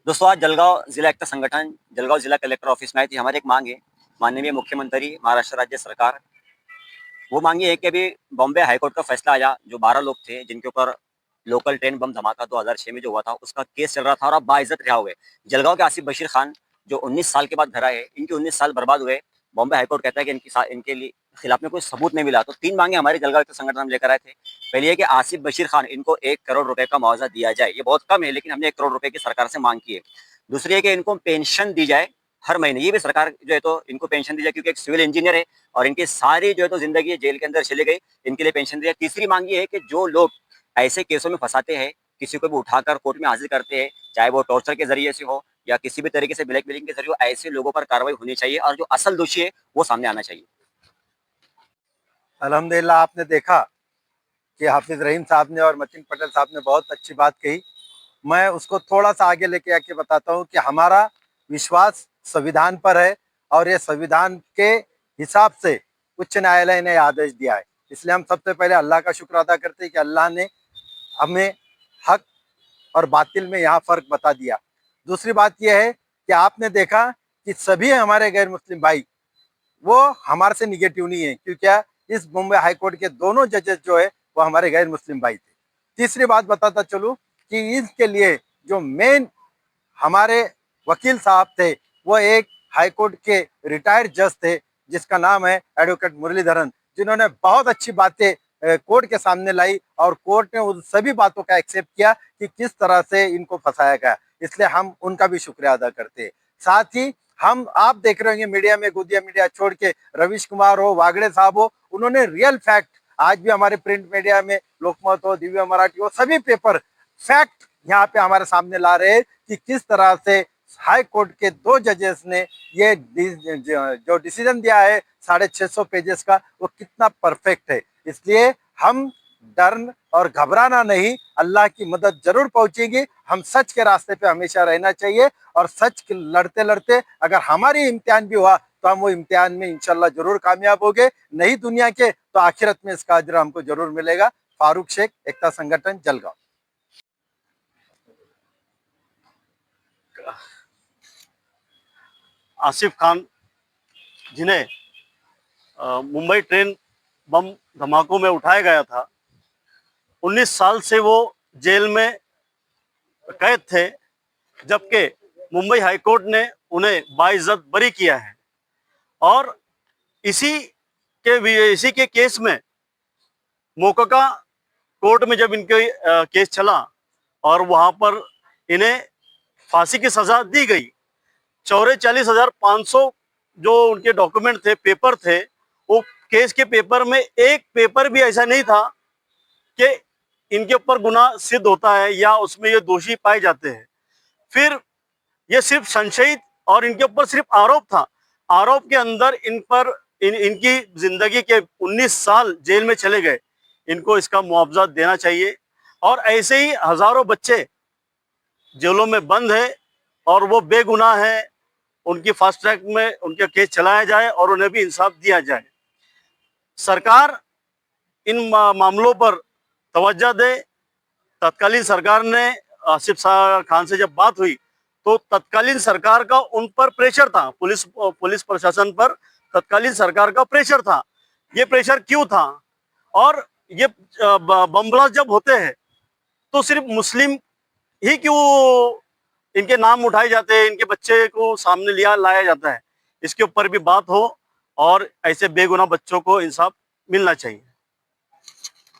दोस्तों, आज जलगांव जिला एकता संगठन जलगांव जिला कलेक्टर ऑफिस में आई थी। हमारी एक मांग है माननीय मुख्यमंत्री महाराष्ट्र राज्य सरकार। वो मांगी है कि अभी बॉम्बे हाईकोर्ट का फैसला आया, जो 12 लोग थे जिनके ऊपर लोकल ट्रेन बम धमाका 2006 में जो हुआ था उसका केस चल रहा था और अब बाइज्जत रिहा हुए। जलगांव के आसिफ बशीर खान जो 19 साल के बाद धरा है, इनके 19 साल बर्बाद हुए। बॉम्बे हाईकोर्ट कहता है कि इनके लिए खिलाफ में कोई सबूत नहीं मिला। तो 3 मांगे हमारे जलगांव एकता संगठन हम लेकर आए थे। पहली है कि आसिफ बशीर खान इनको 1 करोड़ रुपए का मुआवजा दिया जाए। ये बहुत कम है, लेकिन हमने 1 करोड़ रुपए की सरकार से मांग की है। दूसरी है कि इनको पेंशन दी जाए हर महीने। ये भी सरकार जो है तो इनको पेंशन दी जाए, क्योंकि एक सिविल इंजीनियर है और इनकी सारी जो है तो जिंदगी जेल के अंदर चली गई। इनके लिए पेंशन दी जाए। तीसरी मांग ये है कि जो लोग ऐसे केसों में फंसाते हैं, किसी को भी उठाकर कोर्ट में हाजिर करते हैं, चाहे वो टॉर्चर के जरिए से हो या किसी भी तरीके से ब्लैकमेलिंग के जरिए हो, ऐसे लोगों पर कार्रवाई होनी चाहिए और जो असल दोषी है वो सामने आना चाहिए। अल्हम्दुलिल्लाह, आपने देखा कि हाफिज रहीम साहब ने और मतीन पटेल साहब ने बहुत अच्छी बात कही। मैं उसको थोड़ा सा आगे लेके आके बताता हूँ कि हमारा विश्वास संविधान पर है और ये संविधान के हिसाब से उच्च न्यायालय ने आदेश दिया है। इसलिए हम सबसे पहले अल्लाह का शुक्र अदा करते हैं कि अल्लाह ने हमें हक और बातिल में यहाँ फर्क बता दिया। दूसरी बात यह है कि आपने देखा कि सभी हमारे गैर मुस्लिम भाई वो हमारे से निगेटिव नहीं है, क्योंकि इस मुंबई हाई कोर्ट के दोनों जजेस जो है वो हमारे गैर मुस्लिम भाई थे। तीसरी बात बताता चलूं कि इसके लिए जो मेन हमारे वकील साहब थे वो एक हाई कोर्ट के रिटायर्ड जज थे जिसका नाम है एडवोकेट मुरलीधरन, जिन्होंने बहुत अच्छी बातें कोर्ट के सामने लाई और कोर्ट ने उन सभी बातों का एक्सेप्ट किया कि किस तरह से इनको फंसाया गया। इसलिए हम उनका भी शुक्रिया अदा करते हैं। साथ ही हम आप देख रहे होंगे मीडिया में, गोदिया मीडिया छोड़ के रवीश कुमार हो, वागड़े साहब हो, उन्होंने रियल फैक्ट आज भी हमारे प्रिंट मीडिया में लोकमत हो, दिव्य मराठी हो, सभी पेपर फैक्ट यहाँ पे हमारे सामने ला रहे हैं कि किस तरह से हाई कोर्ट के 2 जजेस ने ये जो डिसीजन दिया है 650 पेजेस का, वो कितना परफेक्ट है। इसलिए हम डर और घबराना नहीं, अल्लाह की मदद जरूर पहुंचेगी। हम सच के रास्ते पे हमेशा रहना चाहिए और सच लड़ते लड़ते अगर हमारी इम्तिहान भी हुआ तो हम वो इम्तिहान में इंशाल्लाह जरूर कामयाब होंगे, नहीं दुनिया के तो आखिरत में इसका अजर हमको जरूर मिलेगा। फारूक शेख, एकता संगठन, जलगांव। आसिफ खान, जिन्हें मुंबई ट्रेन बम धमाकों में उठाया गया था, 19 साल से वो जेल में कैद थे, जबकि मुंबई हाईकोर्ट ने उन्हें बाइज्जत बरी किया है। और इसी के केस में मोकाका कोर्ट में जब इनके केस चला और वहां पर इन्हें फांसी की सजा दी गई। 44,500 जो उनके डॉक्यूमेंट थे, पेपर थे, वो केस के पेपर में एक पेपर भी ऐसा नहीं था कि इनके ऊपर गुनाह सिद्ध होता है या उसमें ये दोषी पाए जाते हैं। फिर ये सिर्फ संशयित और इनके ऊपर सिर्फ आरोप था। आरोप के अंदर इनकी जिंदगी के 19 साल जेल में चले गए। इनको इसका मुआवजा देना चाहिए। और ऐसे ही हजारों बच्चे जेलों में बंद है और वो बेगुनाह है, उनकी फास्ट ट्रैक में उनका केस चलाया जाए और उन्हें भी इंसाफ दिया जाए। सरकार इन मामलों पर तवज्जो दे। तत्कालीन सरकार ने आसिफ खान से जब बात हुई तो तत्कालीन सरकार का उन पर प्रेशर था, पुलिस प्रशासन पर तत्कालीन सरकार का प्रेशर था। ये प्रेशर क्यों था? और ये बम ब्लास्ट जब होते हैं तो सिर्फ मुस्लिम ही क्यों इनके नाम उठाए जाते हैं, इनके बच्चे को सामने लाया जाता है? इसके ऊपर भी बात हो और ऐसे बेगुनाह बच्चों को इंसाफ मिलना चाहिए।